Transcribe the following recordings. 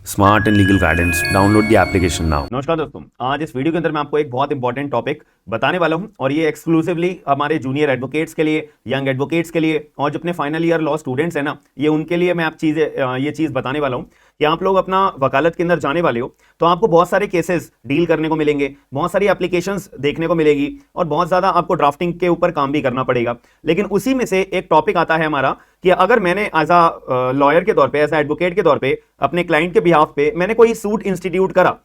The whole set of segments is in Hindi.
Smart and legal guidance, download the application now. नमस्कार दोस्तों, आज इस वीडियो के अंदर मैं आपको एक बहुत इंपॉर्टेंट टॉपिक बताने वाला हूं और ये एक्सक्लूसिवली हमारे जूनियर एडवोकेट्स के लिए, यंग एडवोकेट्स के लिए और जो अपने फाइनल ईयर लॉ स्टूडेंट्स हैं ना, ये उनके लिए मैं ये चीज़ बताने वाला हूं कि आप लोग अपना वकालत के अंदर जाने वाले हो तो आपको बहुत सारे केसेस डील करने को मिलेंगे, बहुत सारी एप्लीकेशंस देखने को मिलेगी और बहुत ज़्यादा आपको ड्राफ्टिंग के ऊपर काम भी करना पड़ेगा। लेकिन उसी में से एक टॉपिक आता है हमारा कि अगर मैंने एज अ लॉयर के तौर पे, एज अ एडवोकेट के तौर पे अपने क्लाइंट के बिहाफ पे मैंने कोई सूट इंस्टीट्यूट करा,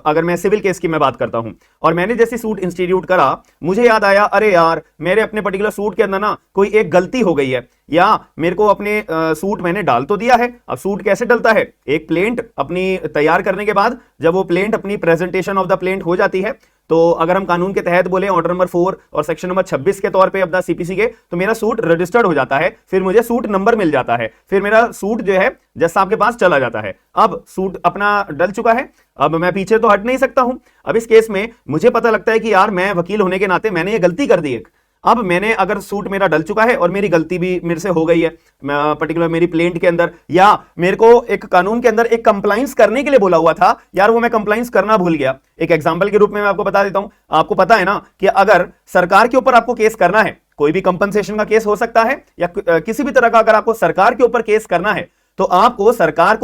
अगर मैं सिविल केस की मैं बात करता हूं और मैंने जैसे सूट इंस्टीट्यूट करा, मुझे याद आया अरे यार मेरे अपने पर्टिकुलर सूट के अंदर ना कोई एक गलती हो गई है, या मेरे को अपने सूट मैंने डाल तो दिया है। अब सूट कैसे डलता है, एक प्लेंट अपनी तैयार करने के बाद जब वो प्लेंट अपनी प्रेजेंटेशन ऑफ द प्लेंट हो जाती है, तो अगर हम कानून के तहत बोले ऑर्डर नंबर 4 और सेक्शन नंबर 26 के तौर पे अपना सीपीसी के, तो मेरा सूट रजिस्टर्ड हो जाता है, फिर मुझे सूट नंबर मिल जाता है, फिर मेरा सूट जो है जज साहब के पास चला जाता है। अब सूट अपना डल चुका है, अब मैं पीछे तो हट नहीं सकता हूं। अब इस केस में मुझे पता लगता है कि यार मैं वकील होने के नाते मैंने ये गलती कर दी एक। अब मैंने अगर सूट मेरा डल चुका है और मेरी गलती भी मेरे से हो गई है पर्टिकुलर मेरी प्लेंट के अंदर, या मेरे को एक कानून के अंदर एक कंप्लाइंस करने के लिए बोला हुआ था, यार वो मैं कंप्लाइंस करना भूल गया। एक एग्जांपल के रूप में मैं आपको बता देता हूं, आपको पता है ना कि अगर सरकार के ऊपर आपको केस करना है, कोई भी कंपनसेशन का केस हो सकता है या किसी भी तरह का अगर आपको सरकार के ऊपर केस करना है, तो आपको सरकार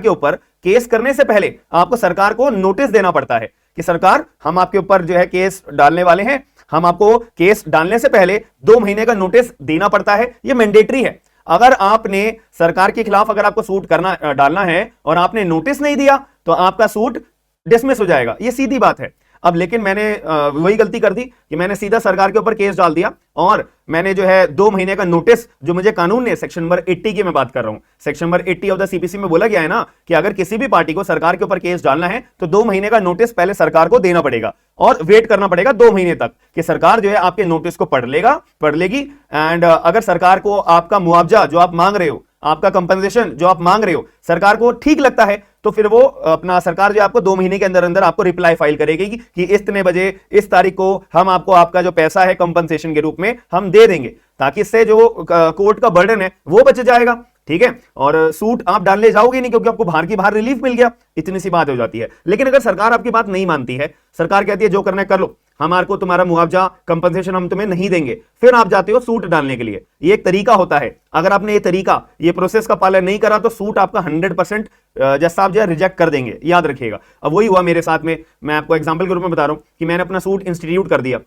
के ऊपर केस करने से पहले आपको सरकार को नोटिस देना पड़ता है कि सरकार हम आपके ऊपर जो है केस डालने वाले हैं, हम आपको केस डालने से पहले 2 महीने का नोटिस देना पड़ता है, ये मैंडेटरी है। अगर आपने सरकार के खिलाफ अगर आपको सूट डालना है और आपने नोटिस नहीं दिया तो आपका सूट डिसमिस हो जाएगा, ये सीधी बात है। अब लेकिन मैंने वही गलती कर दी कि मैंने सीधा सरकार के ऊपर केस डाल दिया और मैंने जो है 2 महीने का नोटिस, जो मुझे कानून ने सेक्शन नंबर 80 की मैं बात कर रहा हूं, section number 80 of the CPC में बोला गया है ना कि अगर किसी भी पार्टी को सरकार के ऊपर केस डालना है तो 2 महीने का नोटिस पहले सरकार को देना पड़ेगा और वेट करना पड़ेगा 2 महीने तक कि सरकार जो है आपके नोटिस को पढ़ लेगी। एंड अगर सरकार को आपका मुआवजा जो आप मांग रहे हो, आपका कंपनसेशन जो आप मांग रहे हो, सरकार को ठीक लगता है तो फिर वो अपना सरकार जो आपको 2 महीने के अंदर अंदर आपको रिप्लाई फाइल करेगी कि इतने बजे इस तारीख को हम आपको आपका जो पैसा है कंपनसेशन के रूप में हम दे देंगे, ताकि इससे जो कोर्ट का बर्डन है वो बच जाएगा। ठीक है, और सूट आप डालने जाओगे नहीं क्योंकि आपको बाहर की बाहर रिलीफ मिल गया, इतनी सी बात हो जाती है। लेकिन अगर सरकार आपकी बात नहीं मानती है, सरकार कहती है जो करना है कर लो, हमारे को तुम्हारा मुआवजा कंपनसेशन हम तुम्हें नहीं देंगे, फिर आप जाते हो सूट डालने के लिए। ये एक तरीका होता है, अगर आपने ये प्रोसेस का पालन नहीं करा तो सूट आपका 100% जज साहब जो है रिजेक्ट कर देंगे, याद रखिएगा। अब वही हुआ मेरे साथ में, मैं आपको एग्जांपल के रूप में बता रहा हूं कि मैंने अपना सूट इंस्टीट्यूट कर दिया,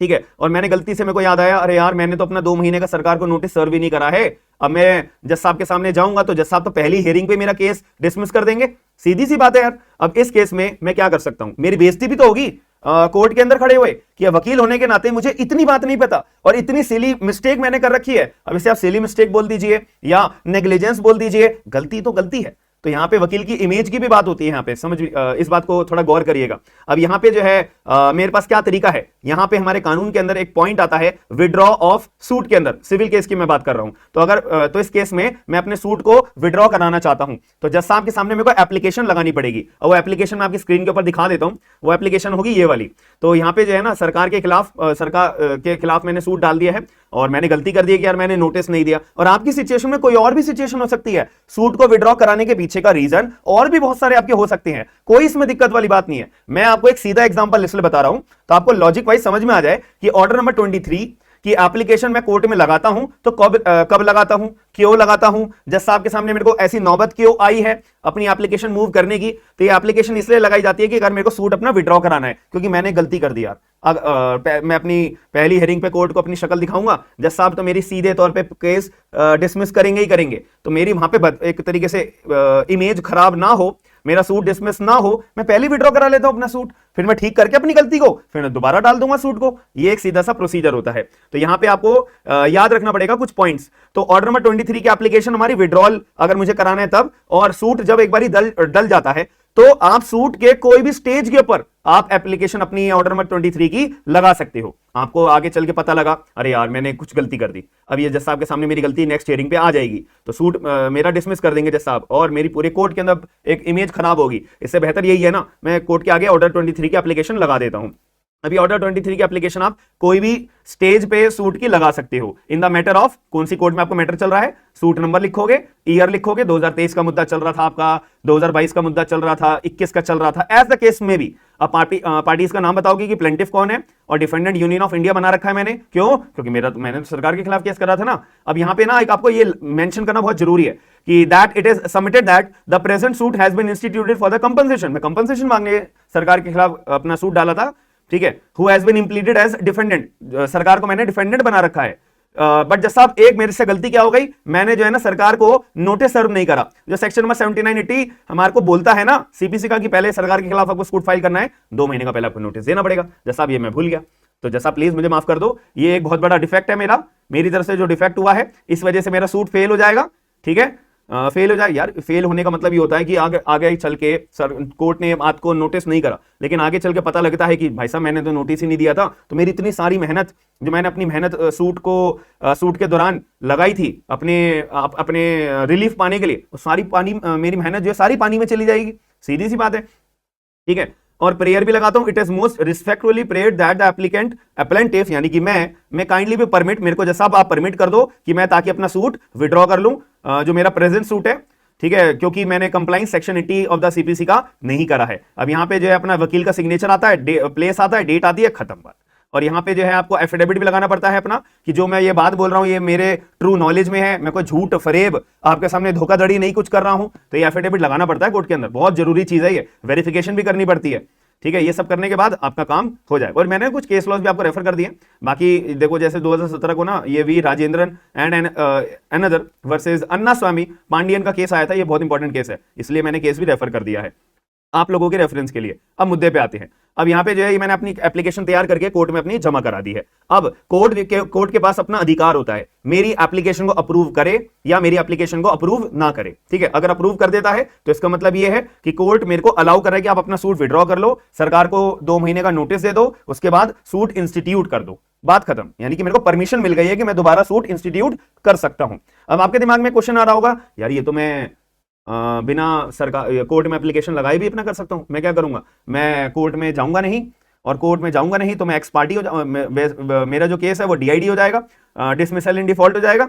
ठीक है, और मैंने गलती से मेरे को याद आया अरे यार मैंने तो अपना 2 महीने का सरकार को नोटिस सर्व ही नहीं करा है। अब मैं जज साहब के सामने जाऊंगा तो जज साहब तो पहली हियरिंग पे मेरा केस डिसमिस कर देंगे, सीधी सी बात है यार। अब इस केस में मैं क्या कर सकता हूं, मेरी बेइज्जती भी तो होगी कोर्ट के अंदर खड़े हुए कि वकील होने के नाते मुझे इतनी बात नहीं पता और इतनी सिली मिस्टेक मैंने कर रखी है। अब इसे आप सिली मिस्टेक बोल दीजिए या नेग्लिजेंस बोल दीजिए, गलती तो गलती है। तो यहां पे वकील की इमेज की भी बात होती है, यहां पे इस बात को थोड़ा गौर करिएगा। अब यहां पे जो है मेरे पास क्या तरीका है, यहां पे हमारे कानून के अंदर एक पॉइंट आता है विड्रॉ ऑफ सूट के अंदर, सिविल केस की मैं बात कर रहा हूं। तो अगर तो इस केस में मैं अपने सूट को विड्रॉ कराना चाहता हूं तो जज साहब के सामने मेरे को एप्लीकेशन लगानी पड़ेगी, और वो एप्लीकेशन मैं आपकी स्क्रीन के ऊपर दिखा देता हूं। वो एप्लीकेशन होगी ये वाली। तो यहां पे जो है ना सरकार के खिलाफ मैंने सूट डाल दिया है और मैंने गलती कर दी है कि यार मैंने नोटिस नहीं दिया। और आपकी सिचुएशन में कोई और भी सिचुएशन हो सकती है, सूट को विड्रॉ कराने के पीछे का रीजन और भी बहुत सारे आपके हो सकते हैं, कोई इसमें दिक्कत वाली बात नहीं है। मैं आपको एक सीधा एग्जांपल इसलिए बता रहा हूं तो आपको लॉजिक वाइज समझ में आ जाए कि ऑर्डर नंबर 23 कि एप्लीकेशन मैं कोर्ट में लगाता हूं तो कब लगाता हूं, क्यों लगाता हूं, जज साहब के सामने मेरे को ऐसी नौबत क्यों आई है अपनी एप्लीकेशन मूव करने की। तो ये एप्लीकेशन इसलिए लगाई जाती है कि अगर मेरे को सूट अपना विड्रॉ कराना है क्योंकि मैंने गलती कर दी यार। मैं अपनी पहली हियरिंग पे कोर्ट को अपनी शक्ल दिखाऊंगा, जज साहब तो मेरी सीधे तौर पे केस डिसमिस करेंगे ही करेंगे। तो मेरी वहां पे एक तरीके से इमेज खराब ना हो, मेरा सूट डिसमिस ना हो, मैं पहले विड्रॉ करा लेता हूं अपना सूट, फिर मैं ठीक करके अपनी गलती को फिर मैं दोबारा डाल दूंगा सूट को। ये एक सीधा सा प्रोसीजर होता है। तो यहां पे आपको याद रखना पड़ेगा कुछ पॉइंट्स। तो ऑर्डर नंबर 23 की एप्लीकेशन हमारी विड्रॉल अगर मुझे कराना है तब, और सूट जब एक बारी डल जाता है तो आप सूट के कोई भी स्टेज के ऊपर आप एप्लीकेशन अपनी ऑर्डर नंबर 23 की लगा सकते हो। आपको आगे चल के पता लगा अरे यार मैंने कुछ गलती कर दी, अब ये जज साहब के सामने मेरी गलती नेक्स्ट हियरिंग पे आ जाएगी तो सूट मेरा डिसमिस कर देंगे जज साहब और मेरी पूरे कोर्ट के अंदर एक इमेज खराब होगी। इससे बेहतर यही है ना मैं कोर्ट के आगे ऑर्डर 23 की एप्लीकेशन लगा देता हूं। अभी ऑर्डर 23 की एप्लीकेशन आप कोई भी स्टेज पे सूट की लगा सकते हो इन द मैटर ऑफ कौन सी कोर्ट में आपको मैटर चल रहा है, सूट नंबर लिखोगे, ईयर लिखोगे, 2023 का मुद्दा चल रहा था आपका, 2022 का मुद्दा चल रहा था, 21 का चल रहा था, एज द केस में भी अब पार्टीज का नाम बताओगे कि प्लेंटिफ कौन है, और डिफेंडेंट यूनियन ऑफ इंडिया बना रखा है मैंने, क्यों? क्योंकि मैंने तो सरकार के खिलाफ केस कर रहा था ना। अब यहां पे ना एक आपको ये मेंशन करना बहुत जरूरी है कि that it is submitted that the present suit has been instituted for the compensation. मैं कंपनसेशन मांगने सरकार के खिलाफ अपना सूट डाला था, ठीक है, who has been impleaded as defendant, सरकार को मैंने डिफेंडेंट बना रखा है। बट जज साहब एक मेरे से गलती क्या हो गई, मैंने जो है ना सरकार को नोटिस सर्व नहीं करा। जो सेक्शन नंबर 7980 हमारे को बोलता है ना सीपीसी का कि पहले सरकार के खिलाफ आपको सूट फाइल करना है, 2 महीने का पहले आपको नोटिस देना पड़ेगा। जज साहब ये मैं भूल गया, तो जज साहब प्लीज मुझे माफ कर दो, ये एक बहुत बड़ा डिफेक्ट है मेरी तरफ से जो डिफेक्ट हुआ है, इस वजह से मेरा सूट फेल हो जाएगा, ठीक है। फेल हो जाए यार, फेल होने का मतलब ये होता है कि आगे चल के कोर्ट ने आपको नोटिस नहीं करा, लेकिन आगे चल के पता लगता है कि भाई साहब मैंने तो नोटिस ही नहीं दिया था, तो मेरी इतनी सारी मेहनत जो मैंने अपनी मेहनत सूट के दौरान लगाई थी अपने रिलीफ पाने के लिए, सारी मेरी मेहनत जो है सारी पानी में चली जाएगी, सीधी सी बात है, ठीक है। और प्रेयर भी लगाता हूं, it is most respectfully prayed that the applicant a plaintiff, यानी कि मैं काइंडली भी परमिट, मेरे को जैसा आप परमिट कर दो कि मैं ताकि अपना सूट विड्रॉ कर लूं, जो मेरा प्रेजेंट सूट है, ठीक है, क्योंकि मैंने compliance section 80 of the CPC का नहीं करा है। अब यहां पे जो है अपना वकील का सिग्नेचर आता है, प्लेस आता है, डेट आती है, खत्म बात। और यहाँ पे जो है आपको एफिडेविट भी लगाना पड़ता है अपना कि जो मैं ये बात बोल रहा हूँ ये मेरे ट्रू नॉलेज में है, मैं कोई झूठ फरेब आपके सामने धोखाधड़ी नहीं कुछ कर रहा हूं, तो ये एफिडेविट लगाना पड़ता है कोर्ट के अंदर, बहुत जरूरी चीज है, ये वेरिफिकेशन भी करनी पड़ती है, ठीक है। ये सब करने के बाद आपका काम हो जाए। और मैंने कुछ केस लॉज भी आपको रेफर कर दिए, बाकी देखो जैसे 2017 को ना ये V Rajendran and another versus Anna Swamy Pandian का केस आया था, ये बहुत इंपॉर्टेंट केस है, इसलिए मैंने केस भी रेफर कर दिया है आप लोगों के रेफरेंस के लिए। अब मुद्दे पे आते हैं। अब यहां पे जो है मैंने अपनी एप्लीकेशन तैयार करके कोर्ट में अपनी जमा करा दी है। अब कोर्ट के पास अपना अधिकार होता है मेरी एप्लीकेशन को अप्रूव करे या मेरी एप्लीकेशन को अप्रूव ना करे, ठीक है। अगर अप्रूव कर देता है तो इसका मतलब यह है कि कोर्ट मेरे को अलाउ कर रहा है कि आप अपना सूट विड्रॉ कर लो, सरकार को 2 महीने का नोटिस दे दो, उसके बाद सूट इंस्टीट्यूट कर दो, बात खत्म। यानी कि मेरे को परमिशन मिल गई है कि मैं दोबारा सूट इंस्टीट्यूट कर सकता हूं। अब आपके दिमाग में क्वेश्चन आ रहा होगा, यार ये तो मैं बिना सरकार कोर्ट में एप्लीकेशन लगाए भी अपना कर सकता हूं, मैं क्या करूंगा, मैं कोर्ट में जाऊंगा नहीं, और कोर्ट में जाऊंगा नहीं तो मैं एक्स पार्टी मेरा जो केस है वो डीआईडी हो जाएगा, डिसमिसल इन डिफॉल्ट हो जाएगा।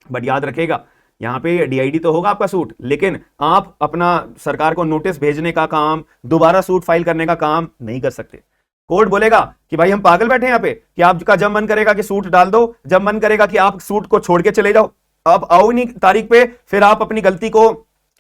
बट याद रखिएगा यहां पे डीआईडी तो होगा आपका सूट, लेकिन आप अपना सरकार को नोटिस भेजने का काम, दोबारा सूट फाइल करने का काम नहीं कर सकते। कोर्ट बोलेगा कि भाई हम पागल बैठे हैं यहाँ पे कि आपका जब मन करेगा कि सूट डाल दो, जब मन करेगा कि आप सूट को छोड़ के चले जाओ, आप आओ नहीं तारीख पे, फिर आप अपनी गलती को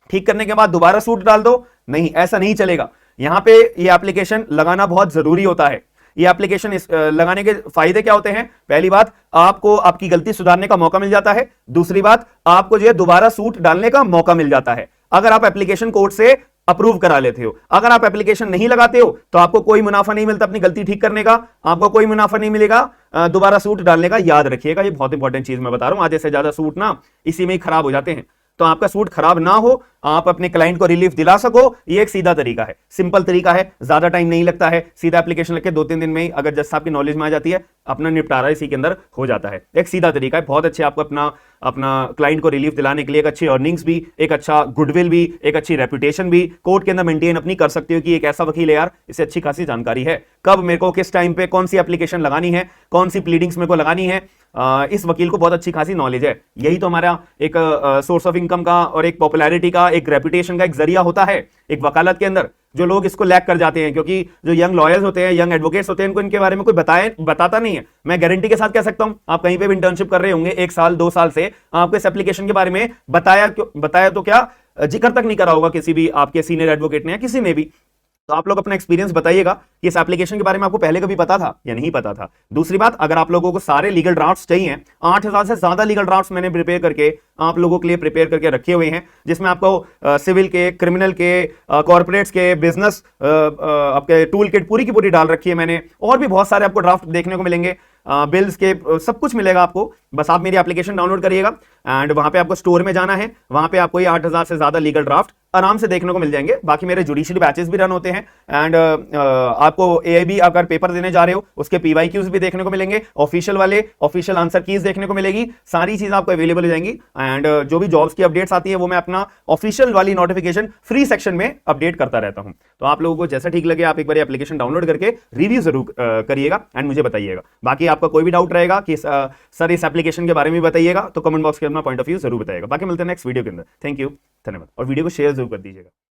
ठीक करने के बाद दोबारा सूट डाल दो, नहीं ऐसा नहीं चलेगा। यहां पे ये एप्लीकेशन लगाना बहुत जरूरी होता है। ये एप्लीकेशन लगाने के फायदे क्या होते हैं? पहली बात, आपको आपकी गलती सुधारने का मौका मिल जाता है। दूसरी बात, आपको जो है दोबारा सूट डालने का मौका मिल जाता है अगर आप एप्लीकेशन कोर्ट से अप्रूव करा लेते हो। अगर आप एप्लीकेशन नहीं लगाते हो तो आपको कोई मुनाफा नहीं मिलता अपनी गलती ठीक करने का, आपको कोई मुनाफा नहीं मिलेगा दोबारा सूट डालने का। याद रखिएगा, ये बहुत इंपॉर्टेंट चीज मैं बता रहा हूं। आधे से ज्यादा सूट ना इसी में ही खराब हो जाते हैं। तो आपका सूट खराब ना हो, आप अपने क्लाइंट को रिलीफ दिला सको, ये एक सीधा तरीका है, सिंपल तरीका है, ज्यादा टाइम नहीं लगता है। सीधा एप्लीकेशन लिख के 2-3 दिन में ही अगर जज साहब की नॉलेज में आ जाती है, अपना निपटारा इसी के अंदर हो जाता है। एक सीधा तरीका है, बहुत अच्छे आपको अपना क्लाइंट को रिलीफ दिलाने के लिए एक अच्छी अर्निंग्स भी, एक अच्छा गुडविल भी, एक अच्छी रेपुटेशन भी कोर्ट के अंदर मेंटेन अपनी कर सकते हो कि एक ऐसा वकील है यार, इसे अच्छी खासी जानकारी है, कब मेरे को किस टाइम पे कौन सी एप्लीकेशन लगानी है, कौन सी प्लीडिंग्स मेरे को लगानी है। इस वकील को बहुत अच्छी खासी नॉलेज है। यही तो हमारा एक सोर्स ऑफ इनकम का और एक पॉपुलैरिटी का, एक रेपुटेशन का एक जरिया होता है एक वकालत के अंदर। जो लोग इसको लैक कर जाते हैं, क्योंकि जो यंग लॉयर्स होते हैं, यंग एडवोकेट्स होते हैं, इनको इनके बारे में कोई बताता नहीं है। मैं गारंटी के साथ कह सकता हूं, आप कहीं पे भी इंटर्नशिप कर रहे होंगे 1 साल 2 साल से, आपको इस एप्लीकेशन के बारे में बताया तो क्या, जिक्र तक नहीं करा होगा किसी भी आपके सीनियर एडवोकेट ने या किसी ने भी। तो आप लोग अपना एक्सपीरियंस बताइएगा कि इस एप्लीकेशन के बारे में आपको पहले कभी पता था या नहीं पता था। दूसरी बात, अगर आप लोगों को सारे लीगल ड्राफ्ट्स चाहिए, 8000 से ज्यादा लीगल ड्राफ्ट्स मैंने प्रिपेयर करके आप लोगों के लिए प्रिपेयर करके रखे हुए हैं, जिसमें आपको सिविल के, क्रिमिनल के, कॉर्पोरेट्स के, बिजनेस आपके टूल किट पूरी की पूरी डाल रखी है मैंने। और भी बहुत सारे आपको ड्राफ्ट देखने को मिलेंगे, बिल्स के, सब कुछ मिलेगा आपको। बस आप मेरी एप्लीकेशन डाउनलोड करिएगा। एंड वहां पे आपको स्टोर में जाना है, वहां पे आपको ये 8,000 से ज्यादा लीगल ड्राफ्ट आराम से देखने को मिल जाएंगे। बाकी मेरे जुडिशियली बैचेस भी रन होते हैं एंड आपको एआईबी अगर पेपर देने जा रहे हो उसके पीवाईक्यूज भी देखने को मिलेंगे, ऑफिशियल वाले ऑफिशियल आंसर कीज देखने को मिलेगी, सारी चीज आपको अवेलेबल हो जाएंगी। एंड जो भी जॉब्स की अपडेट्स आती है वो मैं अपना ऑफिशियल वाली नोटिफिकेशन फ्री सेक्शन में अपडेट करता रहता हूं। तो आप लोगों को जैसा ठीक लगे आप एक बार एप्लीकेशन डाउनलोड करके रिव्यू जरूर करिएगा एंड मुझे बताइएगा। बाकी आपका कोई भी डाउट रहेगा कि सर इस एप्लीकेशन के बारे में बताइएगा तो कमेंट बॉक्स के अपना पॉइंट ऑफ व्यू जरूर बताइएगा। बाकी मिलते हैं नेक्स्ट वीडियो के अंदर। थैंक यू, धन्यवाद, और वीडियो को शेयर जरूर कर दीजिएगा।